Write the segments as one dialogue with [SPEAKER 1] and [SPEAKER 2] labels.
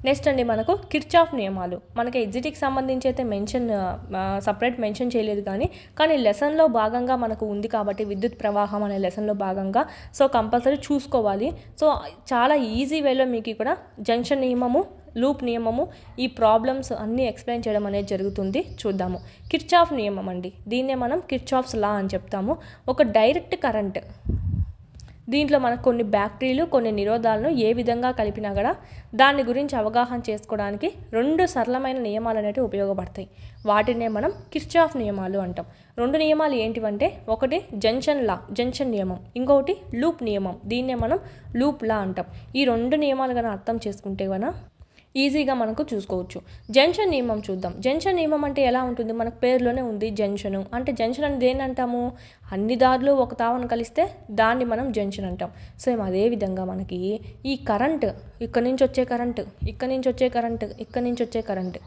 [SPEAKER 1] Next అండి మనకు Kirchhoff నియమాలు. మనకి ఎగ్జిట్కి సంబంధించి అయితే సపరేట్ మెన్షన్ చేయలేదు కానీ లెసన్లో భాగంగా మనకు ఉంది కాబట్టి విద్యుత్ ప్రవాహం అనే లెసన్లో భాగంగా సో కంపల్సరీ చూసుకోవాలి. సో చాలా ఈజీ వేలో మీకు ఇక్కడ జంక్షన్ నియమము, లూప్ నియమము, ఈ ప్రాబ్లమ్స్ అన్నీ ఎక్స్ప్లెయిన్ చేయడం అనేది జరుగుతుంది. చూద్దాము. కిర్చాఫ్ నియమం అండి, దీన్నే మనం కిర్చాఫ్స్ లా అని చెప్తాము. ఒక డైరెక్ట్ కరెంట్, దీంట్లో మనకు కొన్ని బ్యాటరీలు కొన్ని నిరోధాలను ఏ విధంగా కలిపినా కూడా దాని గురించి అవగాహన చేసుకోవడానికి 2 సరళమైన నియమాలు అనేవి ఉపయోగపడతాయి. వాటినే మనం కిర్చాఫ్ నియమాలు అంటాం. 2 నియమాలు ఏంటివంటే, ఒకటి జంక్షన్ నియమం, ఇంకొకటి లూప్ నియమం, దీన్నే మనం లూప్ లా అంటాం. ఈ 2 నియమాలు కన్నా అర్థం చేసుకుంటే కన్నా ఈజీగా మనకు చూసుకోవచ్చు. జంక్షన్ నియమం చూద్దాం. జంక్షన్ నియమం అంటే ఎలా ఉంటుంది, మనకు పేరులోనే ఉంది జంక్షను అంటే. జంక్షన్ అని దేన్ని అంటాము, అన్ని దారులు ఒక తావను కలిస్తే దాన్ని మనం జంక్షన్ అంటాం. సేమ్ అదే విధంగా మనకి ఈ కరెంట్, ఇక్కడి నుంచి వచ్చే కరెంటు, ఇక్కడి నుంచి వచ్చే కరెంటు, ఇక్కడి నుంచి వచ్చే కరెంటు,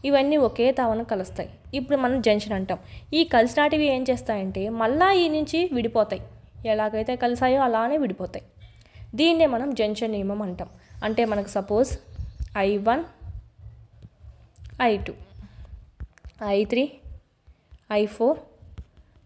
[SPEAKER 1] ఇవన్నీ ఒకే తావను కలుస్తాయి. ఇప్పుడు మనం జంక్షన్ అంటాం. ఈ కలిసినాటివి ఏం చేస్తాయంటే మళ్ళా ఈ నుంచి విడిపోతాయి, ఎలాగైతే కలిసాయో అలానే విడిపోతాయి. దీన్నే మనం జంక్షన్ నియమం అంటాం. అంటే మనకు suppose I1, I2, I3, I4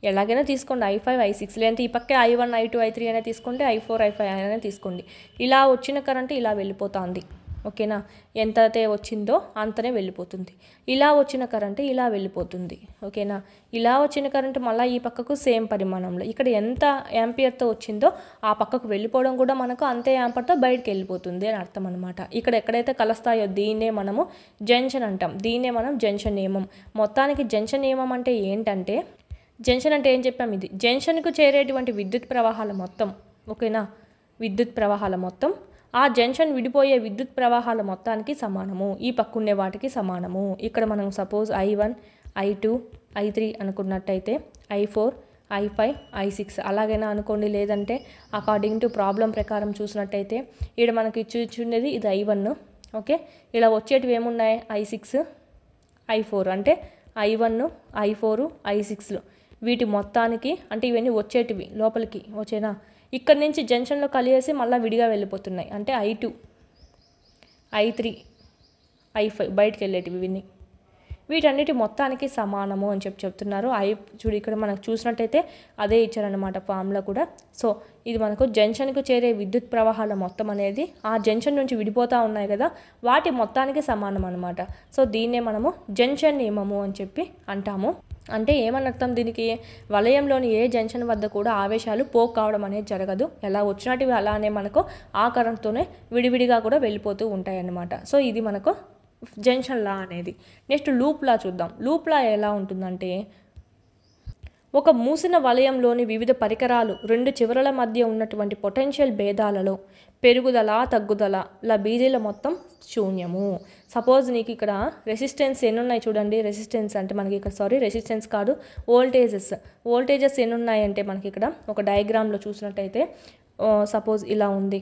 [SPEAKER 1] ఎలాగైనా తీసుకోండి, I5, I6, లేదంటే ఈ పక్కే I1, I2, I3 అనే తీసుకోండి, I4, I5 అనే తీసుకోండి. ఇలా వచ్చిన కరెంటు ఇలా వెళ్ళిపోతుంది. ఓకేనా, ఎంత అయితే వచ్చిందో అంతనే వెళ్ళిపోతుంది. ఇలా వచ్చిన కరెంటు ఇలా వెళ్ళిపోతుంది. ఓకేనా, ఇలా వచ్చిన కరెంటు మళ్ళీ ఈ పక్కకు సేమ్ పరిమాణంలో ఇక్కడ ఎంత యాంపియర్తో వచ్చిందో ఆ పక్కకు వెళ్ళిపోవడం కూడా మనకు అంతే యాంపర్తో బయటకు వెళ్ళిపోతుంది అని అర్థం అనమాట. ఇక్కడ ఎక్కడైతే కలుస్తాయో దీన్నే మనము జంక్షన్ అంటాం. దీన్నే మనం జంక్షన్ నియమం. మొత్తానికి జంక్షన్ నియమం అంటే ఏంటంటే, జంక్షన్ అంటే ఏం చెప్పాం, ఇది జంక్షన్కు చేరేటువంటి విద్యుత్ ప్రవాహాల మొత్తం. ఓకేనా, విద్యుత్ ప్రవాహాల మొత్తం ఆ జంక్షన్ విడిపోయే విద్యుత్ ప్రవాహాల మొత్తానికి సమానము, ఈ పక్కుండే వాటికి సమానము. ఇక్కడ మనం suppose I1, I2, I3 అనుకున్నట్టయితే I4, I5, I6 అలాగైనా అనుకోండి. లేదంటే అకార్డింగ్ టు ప్రాబ్లం ప్రకారం చూసినట్టయితే ఇక్కడ మనకి ఇచ్చున్నది ఇది I1. ఓకే, ఇలా వచ్చేటివి ఏమున్నాయి, I6, I4 అంటే I1, I4, I6 వీటి మొత్తానికి అంటే ఇవన్నీ వచ్చేటివి లోపలికి వచ్చేనా, ఇక్కడ నుంచి జంక్షన్లో కలిసి మళ్ళీ విడిగా వెళ్ళిపోతున్నాయి. అంటే I2, I3, I5 బయటకు వెళ్ళేటివి ఇవన్నీ, వీటన్నిటి మొత్తానికి సమానము అని చెప్తున్నారు. చూడు ఇక్కడ మనకు చూసినట్టయితే అదే ఇచ్చారనమాట ఫార్ములా కూడా. సో ఇది మనకు జంక్షన్కు చేరే విద్యుత్ ప్రవాహాల మొత్తం అనేది ఆ జంక్షన్ నుంచి విడిపోతూ ఉన్నాయి కదా, వాటి మొత్తానికి సమానం అనమాట. సో దీన్నే మనము జంక్షన్ నియమము అని చెప్పి అంటాము. అంటే ఏమని అర్థం దీనికి, వలయంలోని ఏ జంక్షన్ వద్ద కూడా ఆవేశాలు పోక్ కావడం అనేది జరగదు. ఎలా వచ్చినటివి అలానే మనకు ఆ కరెంట్తోనే విడివిడిగా కూడా వెళ్ళిపోతూ ఉంటాయి అన్నమాట. సో ఇది మనకు జంక్షన్ లా అనేది. నెక్స్ట్ లూప్ లా చూద్దాం. లూప్ లా ఎలా ఉంటుందంటే, ఒక మూసిన వలయంలోని వివిధ పరికరాలు 2 చివరల మధ్య ఉన్నటువంటి పొటెన్షియల్ భేదాలలో పెరుగుదల తగ్గుదల బీజీల మొత్తం శూన్యము. సపోజ్ నీకు ఇక్కడ రెసిస్టెన్స్ ఎన్ని ఉన్నాయి చూడండి. రెసిస్టెన్స్ అంటే మనకి ఇక్కడ రెసిస్టెన్స్ కాదు, వోల్టేజెస్ ఎన్ని ఉన్నాయంటే మనకి ఇక్కడ ఒక డయాగ్రామ్లో చూసినట్టయితే సపోజ్ ఇలా ఉంది.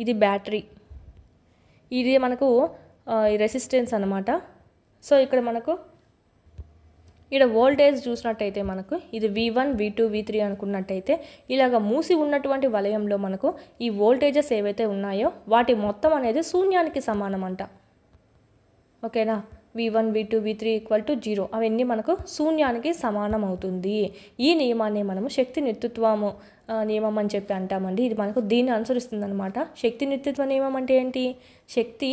[SPEAKER 1] ఇది బ్యాటరీ, ఇది మనకు రెసిస్టెన్స్ అన్నమాట. సో ఇక్కడ మనకు ఇక్కడ వోల్టేజ్ చూసినట్టయితే మనకు ఇది V1, V2, V3 అనుకున్నట్టయితే ఇలాగ మూసి ఉన్నటువంటి వలయంలో మనకు ఈ వోల్టేజెస్ ఏవైతే ఉన్నాయో వాటి మొత్తం అనేది శూన్యానికి సమానం అంట. ఓకేనా, V1, V2, V3 = 0 అవన్నీ మనకు శూన్యానికి సమానం అవుతుంది. ఈ నియమాన్ని మనము శక్తి నిత్యత్వము నియమం అని చెప్పి అంటామండి. ఇది మనకు దీన్ని అనుసరిస్తుంది అనమాట. శక్తి నిత్యత్వ నియమం అంటే ఏంటి, శక్తి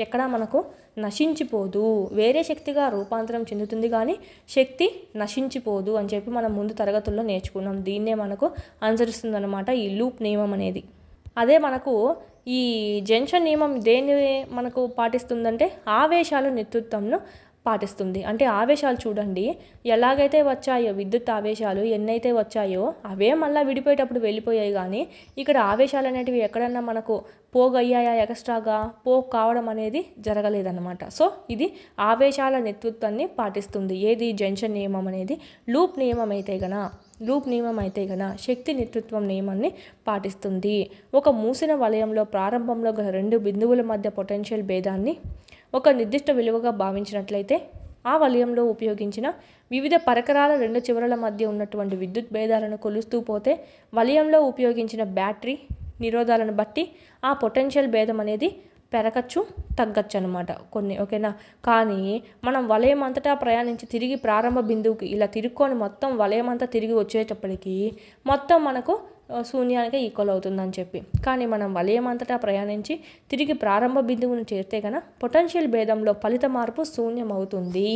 [SPEAKER 1] ఎక్కడా మనకు నశించిపోదు, వేరే శక్తిగా రూపాంతరం చెందుతుంది కానీ శక్తి నశించిపోదు అని చెప్పి మనం ముందు తరగతుల్లో నేర్చుకున్నాం. దీన్నే మనకు అనుసరిస్తుంది అనమాట ఈ లూప్ నియమం అనేది. అదే మనకు ఈ జంక్షన్ నియమం దేన్ని మనకు పాటిస్తుందంటే ఆవేశాల నిత్యత్వంను పాటిస్తుంది. అంటే ఆవేశాలు చూడండి ఎలాగైతే వచ్చాయో, విద్యుత్ ఆవేశాలు ఎన్నైతే వచ్చాయో అవే మళ్ళీ విడిపోయేటప్పుడు వెళ్ళిపోయాయి. కానీ ఇక్కడ ఆవేశాలు అనేటివి ఎక్కడన్నా మనకు పోగయ్యాయా, ఎక్స్ట్రాగా పోగ్ కావడం అనేది జరగలేదన్నమాట. సో ఇది ఆవేశాల నిత్యత్వాన్ని పాటిస్తుంది. ఏది జంక్షన్ నియమం అనేది. లూప్ నియమం అయితే గన శక్తి నిత్యత్వం నియమాన్ని పాటిస్తుంది. ఒక మూసిన వలయంలో ప్రారంభంలో గల 2 బిందువుల మధ్య పొటెన్షియల్ భేదాన్ని ఒక నిర్దిష్ట విలువగా భావించినట్లయితే ఆ వలయంలో ఉపయోగించిన వివిధ పరికరాల 2 చివరల మధ్య ఉన్నటువంటి విద్యుత్ భేదాలను కొలుస్తూ పోతే వలయంలో ఉపయోగించిన బ్యాటరీ నిరోధాలను బట్టి ఆ పొటెన్షియల్ భేదం అనేది పెరగచ్చు తగ్గచ్చు అనమాట కొన్ని, ఓకేనా. కానీ మనం వలయం అంతటా ప్రయాణించి తిరిగి ప్రారంభ బిందువుకి ఇలా తిరుక్కొని మొత్తం వలయం అంతా తిరిగి వచ్చేటప్పటికి మొత్తం మనకు శూన్యానికి ఈక్వల్ అవుతుందని చెప్పి, కానీ మనం వలయం అంతటా ప్రయాణించి తిరిగి ప్రారంభ బిందువును చేరితే కనుక పొటెన్షియల్ భేదంలో ఫలిత మార్పు శూన్యం అవుతుంది.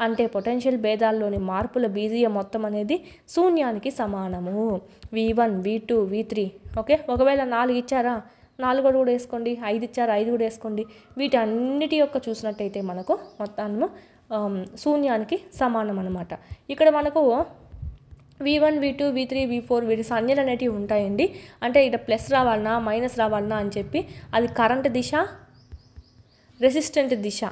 [SPEAKER 1] అంటే పొటెన్షియల్ భేదాల్లోని మార్పుల బీజీయ మొత్తం అనేది శూన్యానికి సమానము. V1 V2 V3 okay. ఒకవేళ 4 ఇచ్చారా 4 కూడా వేసుకోండి, 5 ఇచ్చారా 5 కూడా వేసుకోండి. వీటన్నిటి యొక్క చూసినట్టయితే మనకు మొత్తాన్ని శూన్యానికి సమానం అనమాట. ఇక్కడ మనకు V1 V2 V3 V4 వీటి సంజ్ఞలు అనేటివి ఉంటాయండి. అంటే ఇక్కడ ప్లస్ రావాలన్నా మైనస్ రావాలన్నా అని చెప్పి అది కరెంట్ దిశ రెసిస్టెంట్ దిశ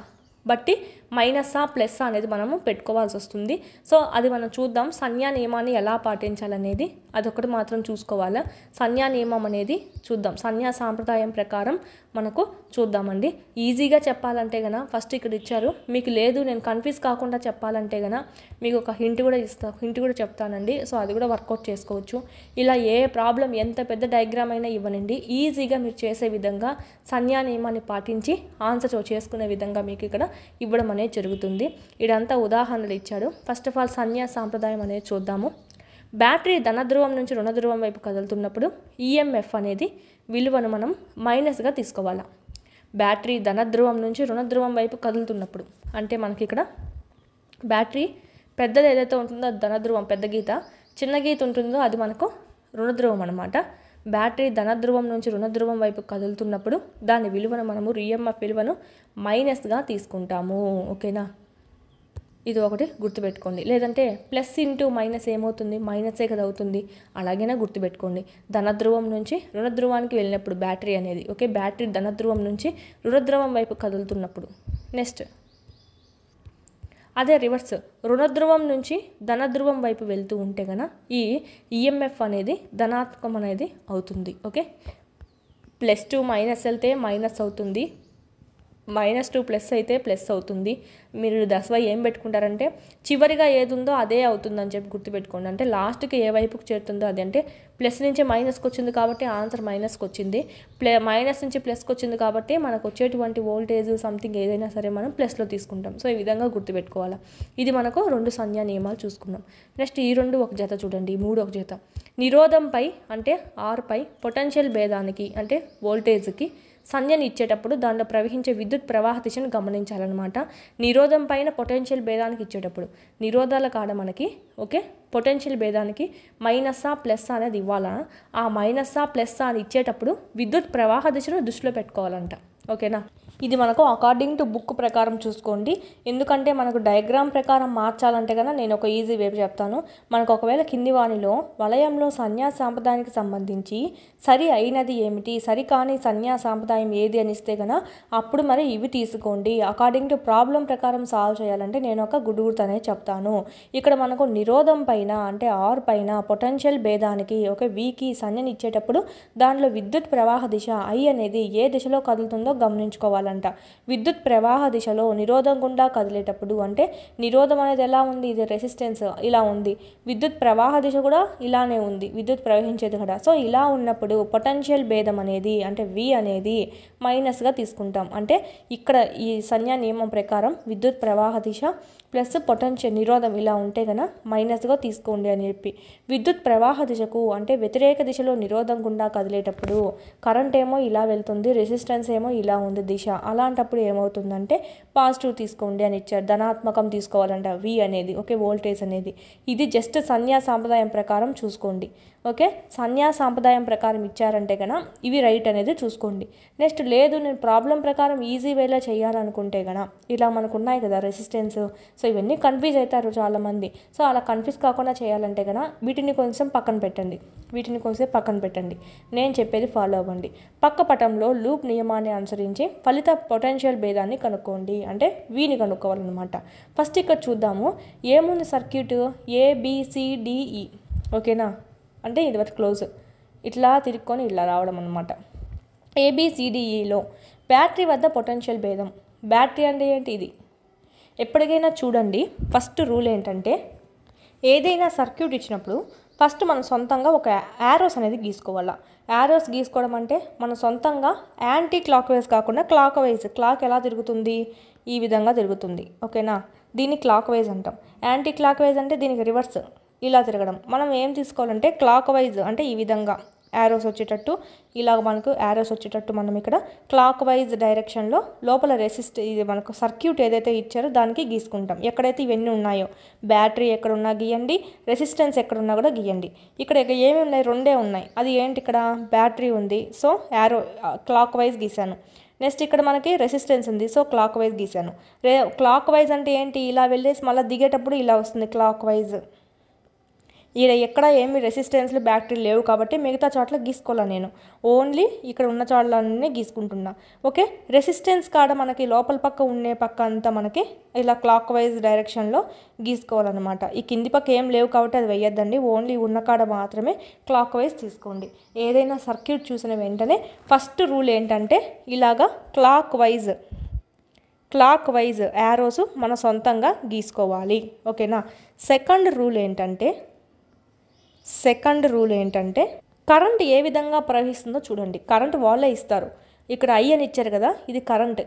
[SPEAKER 1] బట్టి మైనస్సా ప్లస్సా అనేది మనము పెట్టుకోవాల్సి వస్తుంది. సో అది మనం చూద్దాం. సంజ్ఞా నియమాన్ని ఎలా పాటించాలనేది అదొకటి మాత్రం చూసుకోవాలా. సంజ్ఞా నియమం అనేది చూద్దాం. సంజ్ఞా సాంప్రదాయం ప్రకారం మనకు చూద్దామండి. ఈజీగా చెప్పాలంటే గన ఫస్ట్ ఇక్కడ ఇచ్చారు, మీకు లేదు నేను కన్ఫ్యూజ్ కాకుండా చెప్పాలంటే గన మీకు ఒక హింట్ కూడా చెప్తానండి. సో అది కూడా వర్కౌట్ చేసుకోవచ్చు. ఇలా ఏ ప్రాబ్లం ఎంత పెద్ద డయాగ్రామ్ అయినా ఇవ్వనండి, ఈజీగా మీరు చేసే విధంగా సంజ్ఞా నియమాన్ని పాటించి ఆన్సర్ చేసుకునే విధంగా మీకు ఇక్కడ ఇవ్వడం అనేది జరుగుతుంది. ఇదంతా ఉదాహరణలు ఇచ్చాడు. ఫస్ట్ ఆఫ్ ఆల్ సంజ్ఞా సాంప్రదాయం అనేది చూద్దాము. బ్యాటరీ ధనధ్రువం నుంచి రుణధ్రువం వైపు కదులుతున్నప్పుడు ఈఎంఎఫ్ అనేది విలువను మనం మైనస్గా తీసుకోవాలి. బ్యాటరీ ధనధ్రువం నుంచి రుణధ్రువం వైపు కదులుతున్నప్పుడు అంటే మనకి ఇక్కడ బ్యాటరీ పెద్దది ఏదైతే ఉంటుందో అది ధనధ్రువం పెద్ద గీత, చిన్న గీత ఉంటుందో అది మనకు రుణధ్రువం అనమాట. బ్యాటరీ ధనధ్రువం నుంచి రుణధ్రువం వైపు కదులుతున్నప్పుడు దాని విలువను మనము ఈఎంఎఫ్ విలువను మైనస్గా తీసుకుంటాము, ఓకేనా. ఇది ఒకటి గుర్తుపెట్టుకోండి. లేదంటే ప్లస్ ఇంటూ మైనస్ ఏమవుతుంది, మైనసే కదా అవుతుంది, అలాగైనా గుర్తుపెట్టుకోండి. ధనధ్రువం నుంచి రుణధ్రువానికి వెళ్ళినప్పుడు బ్యాటరీ అనేది, ఓకే, బ్యాటరీ ధనధ్రువం నుంచి రుణధ్రువం వైపు కదులుతున్నప్పుడు. నెక్స్ట్ అదే రివర్స్ రుణధ్రువం నుంచి ధనధ్రువం వైపు వెళ్తూ ఉంటే కనుక ఈ ఈఎంఎఫ్ అనేది ధనాత్మకం అనేది అవుతుంది, ఓకే. +2 మైనస్ వెళ్తే మైనస్ అవుతుంది, -2 ప్లస్ అయితే ప్లస్ అవుతుంది. మీరు దశ ఏం పెట్టుకుంటారంటే చివరిగా ఏది ఉందో అదే అవుతుందని చెప్పి గుర్తుపెట్టుకోండి. అంటే లాస్ట్కి ఏ వైపుకి చేరుతుందో అది, అంటే ప్లస్ నుంచి మైనస్కి వచ్చింది కాబట్టి ఆన్సర్ మైనస్కి వచ్చింది, మైనస్ నుంచి ప్లస్కి వచ్చింది కాబట్టి మనకు వచ్చేటువంటి వోల్టేజ్ సంథింగ్ ఏదైనా సరే మనం ప్లస్లో తీసుకుంటాం. సో ఈ విధంగా గుర్తుపెట్టుకోవాలి. ఇది మనకు 2 సంజ్ఞా నియమాలు చూసుకున్నాం. నెక్స్ట్ ఈ 2 ఒక జత చూడండి, 3 ఒక జత. నిరోధంపై అంటే ఆర్పై పొటెన్షియల్ భేదానికి అంటే వోల్టేజ్కి సంజ్ఞని ఇచ్చేటప్పుడు దానిలో ప్రవహించే విద్యుత్ ప్రవాహ దిశను గమనించాలన్నమాట. నిరోధం పైన పొటెన్షియల్ భేదానికి ఇచ్చేటప్పుడు నిరోధాల కాడ మనకి, ఓకే, పొటెన్షియల్ భేదానికి మైనస్సా ప్లస్సా అనేది ఇవ్వాలా. ఆ మైనస్సా ప్లస్సా అని ఇచ్చేటప్పుడు విద్యుత్ ప్రవాహ దిశను దృష్టిలో పెట్టుకోవాలంట, ఓకేనా. ఇది మనకు అకార్డింగ్ టు బుక్ ప్రకారం చూసుకోండి. ఎందుకంటే మనకు డయాగ్రామ్ ప్రకారం మార్చాలంటే కనుక నేను ఒక ఈజీ వే చెప్తాను. మనకు ఒకవేళ కింది వానిలో వలయంలో సంజ్ఞా సాంప్రదాయానికి సంబంధించి సరి అయినది ఏమిటి, సరికాని సంజ్ఞా సాంప్రదాయం ఏది అని ఇస్తే కనుక అప్పుడు మరి ఇవి తీసుకోండి. అకార్డింగ్ టు ప్రాబ్లం ప్రకారం సాల్వ్ చేయాలంటే నేను ఒక గుడుగుర్తు అనేది చెప్తాను. ఇక్కడ మనకు నిరోధం పైన అంటే ఆర్ పైన పొటెన్షియల్ భేదానికి ఒక వీకి సంజ్ఞని ఇచ్చేటప్పుడు దానిలో విద్యుత్ ప్రవాహ దిశ ఐ అనేది ఏ దిశలో కదులుతుందో గమనించుకోవాలంట. విద్యుత్ ప్రవాహ దిశలో నిరోధం గుండా కదిలేటప్పుడు అంటే నిరోధం అనేది ఎలా ఉంది, ఇది రెసిస్టెన్స్ ఇలా ఉంది, విద్యుత్ ప్రవాహ దిశ కూడా ఇలానే ఉంది, విద్యుత్ ప్రవహించేది కూడా. సో ఇలా ఉన్నప్పుడు పొటెన్షియల్ భేదం అనేది అంటే వి అనేది మైనస్గా తీసుకుంటాం. అంటే ఇక్కడ ఈ సంజ్ఞా నియమం ప్రకారం విద్యుత్ ప్రవాహ దిశ ప్లస్ పొటెన్షియల్ నిరోధం ఇలా ఉంటే కనుక మైనస్గా తీసుకోండి అని చెప్పి, విద్యుత్ ప్రవాహ దిశకు అంటే వ్యతిరేక దిశలో నిరోధం గుండా కదిలేటప్పుడు కరెంట్ ఏమో ఇలా వెళ్తుంది, రెసిస్టెన్స్ ఏమో ఇలా ఉంది దిశ, అలాంటప్పుడు ఏమవుతుందంటే పాజిటివ్ తీసుకోండి అని ఇచ్చారు, ధనాత్మకం తీసుకోవాలంట వి అనేది, ఓకే, వోల్టేజ్ అనేది. ఇది జస్ట్ సంజ్ఞా సాంప్రదాయం ప్రకారం చూసుకోండి, ఓకే. సంజ్ఞా సాంప్రదాయం ప్రకారం ఇచ్చారంటే కనుక ఇవి రైట్ అనేది చూసుకోండి. నెక్స్ట్ లేదు నేను ప్రాబ్లం ప్రకారం ఈజీ వేలో చేయాలనుకుంటే కనుక ఇలా మనకు ఉన్నాయి కదా రెసిస్టెన్స్, సో ఇవన్నీ కన్ఫ్యూజ్ అవుతారు చాలామంది. సో అలా కన్ఫ్యూజ్ కాకుండా చేయాలంటే కనుక వీటిని కొంచెం పక్కన పెట్టండి, నేను చెప్పేది ఫాలో అవ్వండి. పక్క పటంలో లూప్ నియమాన్ని అనుసరించి ఫలిత పొటెన్షియల్ భేదాన్ని కనుక్కోండి, అంటే వీని కనుక్కోవాలన్నమాట. ఫస్ట్ ఇక్కడ చూద్దాము ఏముంది సర్క్యూట్ ABCDE, ఓకేనా. అంటే ఇది వరకు క్లోజ్ ఇట్లా తిరుక్కొని ఇలా రావడం అనమాట. ABCDEలో బ్యాటరీ వద్ద పొటెన్షియల్ భేదం, బ్యాటరీ అంటే ఏంటి ఇది ఎప్పటికైనా చూడండి. ఫస్ట్ రూల్ ఏంటంటే ఏదైనా సర్క్యూట్ ఇచ్చినప్పుడు ఫస్ట్ మనం సొంతంగా ఒక యారోస్ అనేది గీసుకోవాలా. యారోస్ గీసుకోవడం అంటే మనం సొంతంగా యాంటీ క్లాక్ వైజ్ కాకుండా క్లాక్ వైజ్, క్లాక్ ఎలా తిరుగుతుంది, ఈ విధంగా తిరుగుతుంది. ఓకేనా, దీన్ని క్లాక్ వైజ్ అంటాం. యాంటీ క్లాక్ వైజ్ అంటే దీనికి రివర్స్, ఇలా తిరగడం. మనం ఏం తీసుకోవాలంటే క్లాక్ వైజ్ అంటే ఈ విధంగా యారోస్ వచ్చేటట్టు, ఇలాగ మనకు యారోస్ వచ్చేటట్టు మనం ఇక్కడ క్లాక్ వైజ్ డైరెక్షన్లో లోపల ఇది మనకు సర్క్యూట్ ఏదైతే ఇచ్చారో దానికి గీసుకుంటాం. ఎక్కడైతే ఇవన్నీ ఉన్నాయో, బ్యాటరీ ఎక్కడున్నా గీయండి, రెసిస్టెన్స్ ఎక్కడున్నా కూడా గీయండి. ఇక్కడ ఏమేమి ఉన్నాయి, రెండే ఉన్నాయి. అది ఏంటి, ఇక్కడ బ్యాటరీ ఉంది, సో యారో క్లాక్ వైజ్ గీసాను. నెక్స్ట్ ఇక్కడ మనకి రెసిస్టెన్స్ ఉంది, సో క్లాక్ వైజ్ గీసాను. క్లాక్ వైజ్ అంటే ఏంటి, ఇలా వెళ్ళేసి మళ్ళీ దిగేటప్పుడు ఇలా వస్తుంది క్లాక్ వైజ్. ఈడ ఎక్కడ ఏమి రెసిస్టెన్స్లు బ్యాటరీ లేవు కాబట్టి మిగతా చోట్ల గీసుకోవాలా, నేను ఓన్లీ ఇక్కడ ఉన్న చోట్లన్నీ గీసుకుంటున్నా. ఓకే, రెసిస్టెన్స్ కాడ మనకి లోపల పక్క ఉండే పక్క అంతా మనకి ఇలా క్లాక్ వైజ్ డైరెక్షన్లో గీసుకోవాలన్నమాట. ఈ కింది పక్క ఏం లేవు కాబట్టి అది వేయద్దండి, ఓన్లీ ఉన్న కాడ మాత్రమే క్లాక్ వైజ్ తీసుకోండి. ఏదైనా సర్క్యూట్ చూసిన వెంటనే ఫస్ట్ రూల్ ఏంటంటే ఇలాగా క్లాక్ వైజ్ యారోస్ మన సొంతంగా గీసుకోవాలి. ఓకేనా, సెకండ్ రూల్ ఏంటంటే కరెంట్ ఏ విధంగా ప్రవహిస్తుందో చూడండి. కరెంట్ వాళ్ళే ఇస్తారు. ఇక్కడ ఐ అని ఇచ్చారు కదా, ఇది కరెంట్.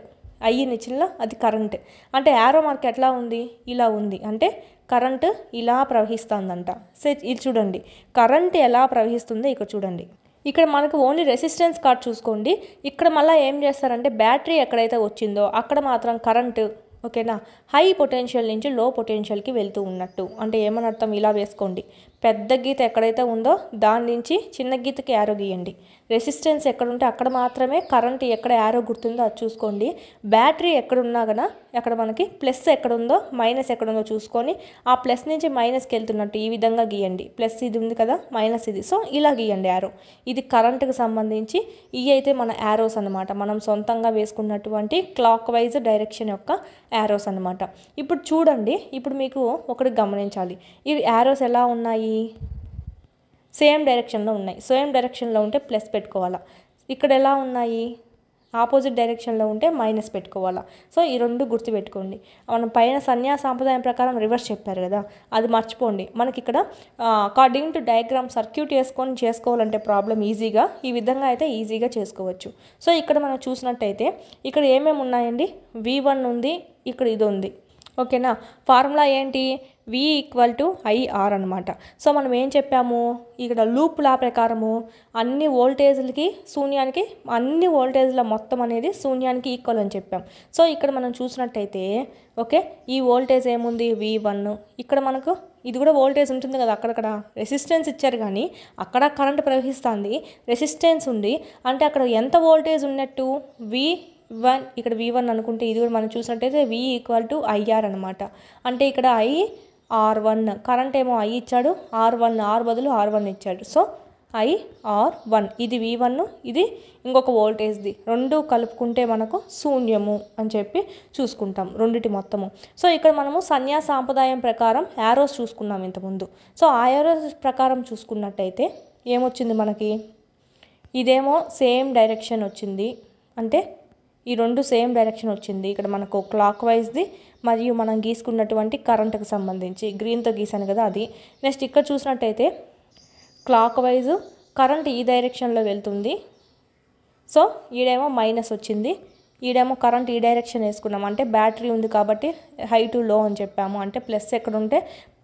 [SPEAKER 1] ఐ అని ఇచ్చిన అది కరెంట్. అంటే యారో మార్క్ ఎట్లా ఉంది, ఇలా ఉంది. అంటే కరెంట్ ఇలా ప్రవహిస్తుందంట. సో ఇది చూడండి, కరెంట్ ఎలా ప్రవహిస్తుందో ఇక్కడ చూడండి. ఇక్కడ మనకు ఓన్లీ రెసిస్టెన్స్ కార్డ్ చూసుకోండి. ఇక్కడ మళ్ళీ ఏం చేస్తారంటే బ్యాటరీ ఎక్కడైతే వచ్చిందో అక్కడ మాత్రం కరెంటు, ఓకేనా, హై పొటెన్షియల్ నుంచి లో పొటెన్షియల్కి వెళ్తూ ఉన్నట్టు. అంటే ఏమని అర్థం, ఇలా వేసుకోండి. పెద్ద గీత ఎక్కడైతే ఉందో దాని నుంచి చిన్న గీతకి యారో గీయండి. రెసిస్టెన్స్ ఎక్కడ ఉంటే అక్కడ మాత్రమే కరెంట్ ఎక్కడ యారో గుర్తుందో అది చూసుకోండి. బ్యాటరీ ఎక్కడున్నా కదా అక్కడ మనకి ప్లస్ ఎక్కడుందో మైనస్ ఎక్కడుందో చూసుకొని ఆ ప్లస్ నుంచి మైనస్కి వెళ్తున్నట్టు ఈ విధంగా గీయండి. ప్లస్ ఇది ఉంది కదా, మైనస్ ఇది, సో ఇలా గీయండి యారో. ఇది కరెంట్కి సంబంధించి ఇవి అయితే మన యారోస్ అనమాట, మనం సొంతంగా వేసుకున్నటువంటి క్లాక్ వైజ్ డైరెక్షన్ యొక్క యారోస్ అనమాట. ఇప్పుడు చూడండి, ఇప్పుడు మీకు ఒకటి గమనించాలి, ఈ యారోస్ ఎలా ఉన్నాయి, సేమ్ డైరెక్షన్లో ఉన్నాయి. సేమ్ డైరెక్షన్లో ఉంటే ప్లస్ పెట్టుకోవాలా. ఇక్కడ ఎలా ఉన్నాయి, ఆపోజిట్ డైరెక్షన్లో ఉంటే మైనస్ పెట్టుకోవాలా. సో ఈ రెండు గుర్తుపెట్టుకోండి. మనం పైన సన్యాస సాంప్రదాయం ప్రకారం రివర్స్ చెప్పారు కదా, అది మర్చిపోండి. మనకి ఇక్కడ అకార్డింగ్ టు డయాగ్రామ్ సర్క్యూట్ చేసుకోవాలంటే ప్రాబ్లం ఈజీగా ఈ విధంగా అయితే ఈజీగా చేసుకోవచ్చు. సో ఇక్కడ మనం చూసినట్టయితే ఇక్కడ ఏమేమి ఉన్నాయండి, V1 ఉంది, ఇక్కడ ఇది ఉంది. ఓకేనా, ఫార్ములా ఏంటి, V = IR అనమాట. సో మనం ఏం చెప్పాము, ఇక్కడ లూప్ లా ప్రకారము అన్ని వోల్టేజ్లకి శూన్యానికి, అన్ని వోల్టేజ్ల మొత్తం అనేది శూన్యానికి ఈక్వల్ అని చెప్పాం. సో ఇక్కడ మనం చూసినట్టయితే ఓకే, ఈ వోల్టేజ్ ఏముంది V1, ఇక్కడ మనకు ఇది కూడా వోల్టేజ్ ఉంటుంది కదా, అక్కడక్కడ రెసిస్టెన్స్ ఇచ్చారు కానీ అక్కడ కరెంట్ ప్రవహిస్తుంది, రెసిస్టెన్స్ ఉంది. అంటే అక్కడ ఎంత వోల్టేజ్ ఉన్నట్టు, V1, ఇక్కడ V1 అనుకుంటే ఇది కూడా మనం చూసినట్టయితే V = IR అనమాట. అంటే ఇక్కడ IR1, కరెంట్ ఏమో I ఇచ్చాడు, R బదులు R1 ఇచ్చాడు. సో IR1, ఇది V1, ఇది ఇంకొక వోల్టేజ్ది, రెండు కలుపుకుంటే మనకు శూన్యము అని చెప్పి చూసుకుంటాం రెండిటి మొత్తము. సో ఇక్కడ మనము సన్యాస సాంప్రదాయం ప్రకారం యారోస్ చూసుకున్నాం ఇంతకుముందు. సో ఆ యారోస్ ప్రకారం చూసుకున్నట్టయితే ఏమొచ్చింది మనకి, ఇదేమో సేమ్ డైరెక్షన్ వచ్చింది, అంటే ఈ రెండు సేమ్ డైరెక్షన్ వచ్చింది. ఇక్కడ మనకు క్లాక్ వైజ్ది మరియు మనం గీసుకున్నటువంటి కరెంట్కి సంబంధించి గ్రీన్తో గీసాను కదా అది. నెక్స్ట్ ఇక్కడ చూసినట్టయితే క్లాక్ వైజ్ కరెంట్ ఈ డైరెక్షన్లో వెళ్తుంది. సో ఈడేమో మైనస్ వచ్చింది, ఈడేమో కరెంట్ ఈ డైరెక్షన్ వేసుకున్నాం. అంటే బ్యాటరీ ఉంది కాబట్టి హై టు లో అని చెప్పాము. అంటే ప్లస్ ఎక్కడ ఉంటే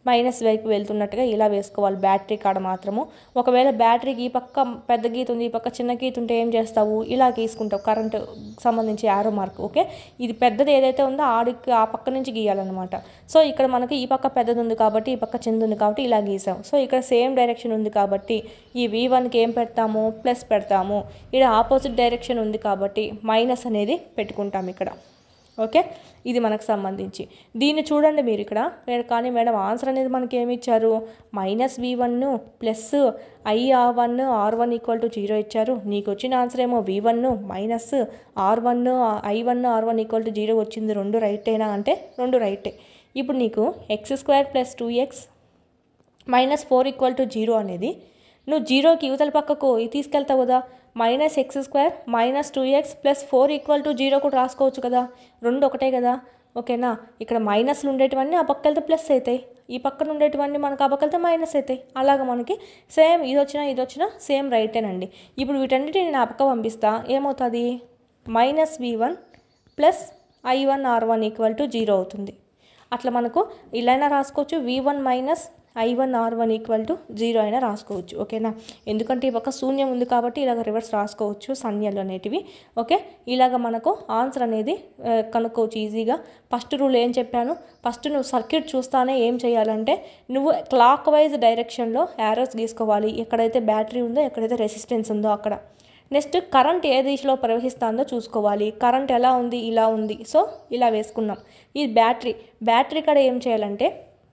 [SPEAKER 1] మైనస్ వైపు వెళ్తున్నట్టుగా ఇలా వేసుకోవాలి బ్యాటరీ కాడ మాత్రము. ఒకవేళ బ్యాటరీకి ఈ పక్క పెద్ద గీత ఉంది, ఈ పక్క చిన్న గీత ఉంటే ఏం చేస్తావు, ఇలా గీసుకుంటావు కరెంటు సంబంధించి యారో మార్క్. ఓకే, ఇది పెద్దది ఏదైతే ఉందో ఆ పక్క నుంచి గీయాలన్నమాట. సో ఇక్కడ మనకి ఈ పక్క పెద్దది ఉంది కాబట్టి ఈ పక్క చిన్నది ఉంది కాబట్టి ఇలా గీసాం. సో ఇక్కడ సేమ్ డైరెక్షన్ ఉంది కాబట్టి ఈ V1కి ఏం పెడతాము, ప్లస్ పెడతాము. ఇక్కడ ఆపోజిట్ డైరెక్షన్ ఉంది కాబట్టి మైనస్ అనేది పెట్టుకుంటాం ఇక్కడ. ఓకే, ఇది మనకు సంబంధించి. దీన్ని చూడండి మీరు ఇక్కడ, కానీ మేడం ఆన్సర్ అనేది మనకి ఏమి ఇచ్చారు, -V1 ప్లస్ IR1 R1 = 0 ఇచ్చారు. నీకు వచ్చిన ఆన్సర్ ఏమో V1 minus R1 I1 R1 = 0 వచ్చింది. రెండు రైటేనా అంటే రెండు రైటే. ఇప్పుడు నీకు x² + 2x -4 = 0 అనేది నువ్వు 0కి యువతల పక్కకు తీసుకెళ్తావు కదా, -x² - 2x + 4 = 0 కూడా రాసుకోవచ్చు కదా, రెండు ఒకటే కదా. ఓకేనా. ఇక్కడ మైనస్లు ఉండేటివన్నీ ఆ పక్క వెళ్తే ప్లస్ అవుతాయి, ఈ పక్కన ఉండేటివన్నీ మనకు ఆ పక్క వెళ్తే మైనస్ అవుతాయి. అలాగా మనకి సేమ్ ఇది వచ్చినా సేమ్ రైటేనండి. ఇప్పుడు వీటన్నిటిని నేను ఆ పక్క పంపిస్తా, ఏమవుతుంది, -v1 ప్లస్ i1r1 = 0 అవుతుంది. అట్లా మనకు ఇలా అయినా రాసుకోవచ్చు, v1 మైనస్ i1r1 = 0 అయినా రాసుకోవచ్చు. ఓకేనా. ఎందుకంటే ఈ పక్క శూన్యం ఉంది కాబట్టి ఇలాగ రివర్స్ రాసుకోవచ్చు సంజ్ఞలు అనేటివి. ఓకే, ఇలాగ మనకు ఆన్సర్ అనేది కనుక్కోవచ్చు ఈజీగా. ఫస్ట్ రూల్ ఏం చెప్పాను, ఫస్ట్ నువ్వు సర్క్యూట్ చూస్తానే ఏం చేయాలంటే నువ్వు క్లాక్ వైజ్ డైరెక్షన్లో యారోస్ గీసుకోవాలి, ఎక్కడైతే బ్యాటరీ ఉందో ఎక్కడైతే రెసిస్టెన్స్ ఉందో అక్కడ. నెక్స్ట్ కరెంట్ ఏ దిశలో ప్రవహిస్తుందో చూసుకోవాలి, కరెంట్ ఎలా ఉంది, ఇలా ఉంది, సో ఇలా వేసుకున్నాం. ఈ బ్యాటరీ కాడ ఏం చేయాలంటే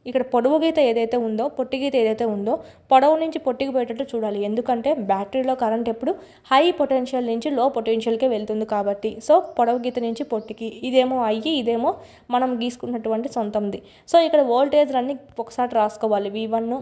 [SPEAKER 1] ఇక్కడ పొడవు గీత ఏదైతే ఉందో, పొట్టి గీత ఏదైతే ఉందో, పొడవు నుంచి పొట్టికి పోయేటట్టు చూడాలి. ఎందుకంటే బ్యాటరీలో కరెంట్ ఎప్పుడు హై పొటెన్షియల్ నుంచి లో పొటెన్షియల్కే వెళ్తుంది కాబట్టి. సో పొడవు గీత నుంచి పొట్టికి, ఇదేమో అయ్యి ఇదేమో మనం గీసుకున్నటువంటి సొంతంది. సో ఇక్కడ వోల్టేజ్ అన్ని ఒకసారి రాసుకోవాలి. v1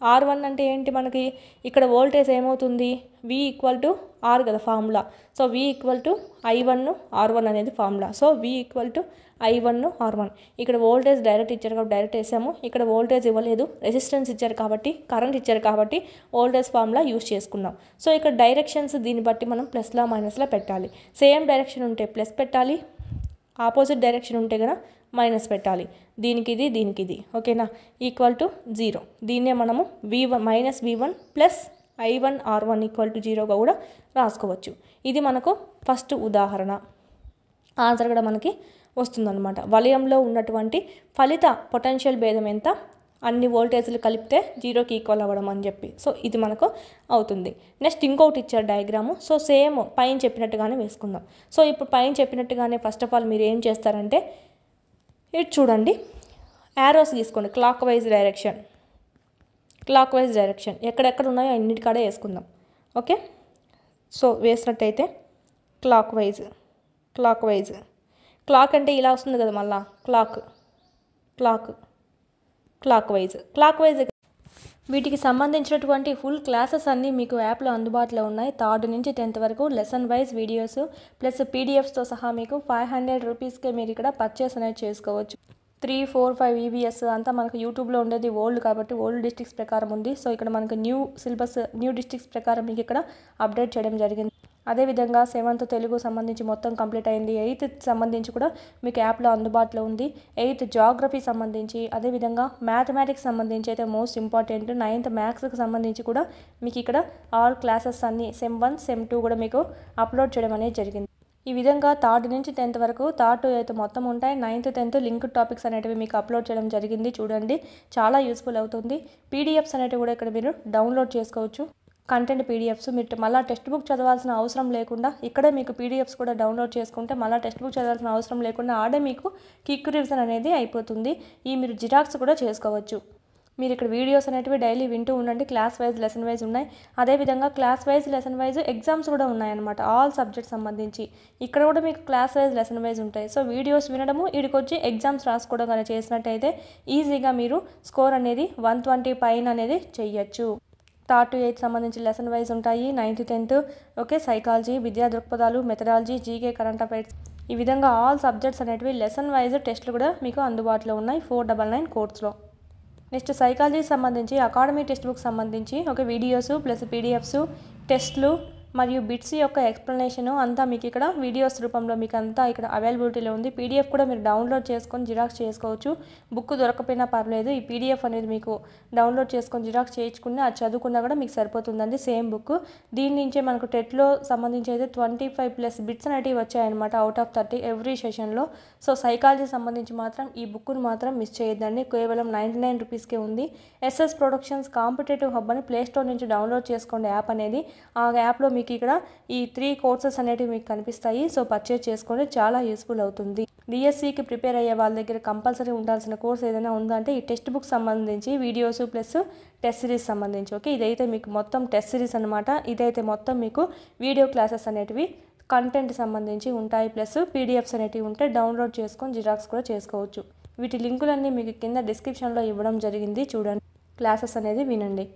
[SPEAKER 1] r1 అంటే ఏంటి, మనకి ఇక్కడ వోల్టేజ్ ఏమవుతుంది, v = r కదా formula. So v = i1 r1 అనేది formula. So v = i1 r1. ఇక్కడ వోల్టేజ్ డైరెక్ట్ ఇచ్చారు కాబట్టి డైరెక్ట్ వేసాము, ఇక్కడ వోల్టేజ్ ఇవ్వలేదు, రెసిస్టెన్స్ ఇచ్చారు కాబట్టి, కరెంట్ ఇచ్చారు కాబట్టి వోల్టేజ్ ఫార్ములా యూస్ చేసుకున్నాం. సో ఇక్కడ డైరెక్షన్స్ దీన్ని బట్టి మనం ప్లస్లా మైనస్లా పెట్టాలి. సేమ్ డైరెక్షన్ ఉంటే ప్లస్ పెట్టాలి, ఆపోజిట్ డైరెక్షన్ ఉంటే కదా మైనస్ పెట్టాలి. దీనికి ఇది ఓకేనా, =0. దీన్నే మనము -v1 ప్లస్ i1r1 = 0గా కూడా రాసుకోవచ్చు. ఇది మనకు ఫస్ట్ ఉదాహరణ. ఆన్సర్ కూడా మనకి వస్తుందన్నమాట. వలయంలో ఉన్నటువంటి ఫలిత పొటెన్షియల్ భేదం ఎంత, అన్ని వోల్టేజ్లు కలిపితే 0కి ఈక్వల్ అవ్వడం అని చెప్పి. సో ఇది మనకు అవుతుంది. నెక్స్ట్ ఇంకొకటి ఇచ్చారు డయాగ్రాము. సో సేమ్ పైన చెప్పినట్టుగానే వేసుకుందాం. సో ఇప్పుడు పైన చెప్పినట్టుగానే ఫస్ట్ ఆఫ్ ఆల్ మీరు ఏం చేస్తారంటే ఇటు చూడండి, యారోస్ తీసుకోండి, క్లాక్ వైజ్ డైరెక్షన్ ఎక్కడెక్కడ ఉన్నాయో అన్నిటికాడే వేసుకుందాం. ఓకే, సో వేసినట్టయితే క్లాక్ అంటే ఇలా వస్తుంది కదా, మళ్ళా క్లాక్ వైజ్. వీటికి సంబంధించినటువంటి ఫుల్ క్లాసెస్ అన్నీ మీకు యాప్లో అందుబాటులో ఉన్నాయి. 3rd నుంచి 10th వరకు లెసన్ వైజ్ వీడియోస్ ప్లస్ పీడిఎఫ్స్తో సహా మీకు 500 రూపీస్కే మీరు ఇక్కడ పర్చేస్ అనేది చేసుకోవచ్చు. 3, 4, 5 EVS అంతా మనకు యూట్యూబ్లో ఉండేది ఓల్డ్ కాబట్టి ఓల్డ్ డిస్ట్రిక్ట్స్ ప్రకారం ఉంది. సో ఇక్కడ మనకు న్యూ సిలబస్ న్యూ డిస్ట్రిక్ట్స్ ప్రకారం మీకు ఇక్కడ అప్డేట్ చేయడం జరిగింది. అదేవిధంగా 7th తెలుగు సంబంధించి మొత్తం కంప్లీట్ అయింది. 8th సంబంధించి కూడా మీకు యాప్లో అందుబాటులో ఉంది. 8th జాగ్రఫీ సంబంధించి, అదేవిధంగా మ్యాథమెటిక్స్ సంబంధించి అయితే మోస్ట్ ఇంపార్టెంట్ 9th మ్యాథ్స్కి సంబంధించి కూడా మీకు ఇక్కడ ఆల్ క్లాసెస్ అన్నీ సెమ్ 1 సెమ్ 2 కూడా మీకు అప్లోడ్ చేయడం అనేది జరిగింది. ఈ విధంగా 3rd నుంచి 10th వరకు 3rd to 8th మొత్తం ఉంటాయి. 9th 10th లింక్డ్ టాపిక్స్ అనేటివి మీకు అప్లోడ్ చేయడం జరిగింది. చూడండి, చాలా యూస్ఫుల్ అవుతుంది. పీడిఎఫ్స్ అనేటివి కూడా ఇక్కడ మీరు డౌన్లోడ్ చేసుకోవచ్చు. కంటెంట్ పీడిఎఫ్స్ మీరు మళ్ళీ టెక్స్ట్ బుక్ చదవాల్సిన అవసరం లేకుండా ఇక్కడే మీకు పీడిఎఫ్స్ కూడా డౌన్లోడ్ చేసుకుంటే మళ్ళీ టెక్స్ట్ బుక్ చదవాల్సిన అవసరం లేకుండా ఆడే మీకు క్విక్ రివిజన్ అనేది అయిపోతుంది. ఈ మీరు జిరాక్స్ కూడా చేసుకోవచ్చు. మీరు ఇక్కడ వీడియోస్ అనేటివి డైలీ వింటూ ఉండండి. క్లాస్ వైజ్ లెసన్ వైజ్ ఉన్నాయి. అదేవిధంగా class wise lesson wise exams కూడా ఉన్నాయన్నమాట. ఆల్ సబ్జెక్ట్స్ సంబంధించి ఇక్కడ కూడా మీకు క్లాస్ వైజ్ లెసన్ వైజ్ ఉంటాయి. సో వీడియోస్ వినడము, వీడికి వచ్చి ఎగ్జామ్స్ రాసుకోవడం కానీ చేసినట్టయితే ఈజీగా మీరు స్కోర్ అనేది 120 పైన అనేది చెయ్యొచ్చు. 3rd to 8th సంబంధించి లెసన్ వైజ్ ఉంటాయి. 9th 10th ఓకే, సైకాలజీ, విద్యా దృక్పథాలు, మెథడాలజీ, జీకే, కరెంట్ అఫైర్స్, ఈ విధంగా ఆల్ సబ్జెక్ట్స్ అనేటివి లెసన్ వైజ్ టెస్టులు కూడా మీకు అందుబాటులో ఉన్నాయి 499 కోర్స్లో. నెక్స్ట్ సైకాలజీకి సంబంధించి అకాడమీ టెక్స్ట్ బుక్ సంబంధించి ఒక వీడియోస్ ప్లస్ పీడిఎఫ్స్, టెస్ట్లు మరియు బిట్స్ యొక్క ఎక్స్ప్లెనేషను అంతా మీకు ఇక్కడ వీడియోస్ రూపంలో మీకు అంతా ఇక్కడ అవైలబిలిటీలో ఉంది. పీడిఎఫ్ కూడా మీరు డౌన్లోడ్ చేసుకొని జిరాక్స్ చేసుకోవచ్చు. బుక్ దొరకపోయినా పర్లేదు, ఈ పీడిఎఫ్ అనేది మీకు డౌన్లోడ్ చేసుకొని జిరాక్స్ చేయించుకుని అది చదువుకున్నా కూడా మీకు సరిపోతుందండి. Same book. దీని నుంచే మనకు టెట్లో సంబంధించి అయితే 25+ బిట్స్ అనేటివి వచ్చాయన్నమాట అవుట్ ఆఫ్ 30 ఎవ్రీ సెషన్లో. సో సైకాలజీ సంబంధించి మాత్రం ఈ బుక్ను మాత్రం మిస్ చేయొద్దండి. కేవలం 99 రూపీస్కే ఉంది. ఎస్ఎస్ ప్రొడక్షన్స్ కాంపిటేటివ్ హబ్ అని ప్లేస్టోర్ నుంచి డౌన్లోడ్ చేసుకోండి యాప్ అనేది. ఆ యాప్లో మీకు ఇక్కడ ఈ 3 కోర్సెస్ అనేటివి మీకు కనిపిస్తాయి. సో పర్చేజ్ చేసుకోండి, చాలా యూస్ఫుల్ అవుతుంది. డిఎస్సికి ప్రిపేర్ అయ్యే వాళ్ళ దగ్గర కంపల్సరీ ఉండాల్సిన కోర్స్ ఏదైనా ఉందంటే ఈ టెక్స్ట్ బుక్ సంబంధించి వీడియోస్ ప్లస్ టెస్ట్ సిరీస్ సంబంధించి. ఓకే, ఇదైతే మీకు మొత్తం టెస్ట్ సిరీస్ అనమాట. ఇదైతే మొత్తం మీకు వీడియో క్లాసెస్ అనేటివి కంటెంట్ సంబంధించి ఉంటాయి. ప్లస్ పీడిఎఫ్స్ అనేటివి ఉంటే డౌన్లోడ్ చేసుకొని జిరాక్స్ కూడా చేసుకోవచ్చు. వీటి లింకులన్నీ మీకు కింద డిస్క్రిప్షన్లో ఇవ్వడం జరిగింది. చూడండి, క్లాసెస్ అనేది వినండి.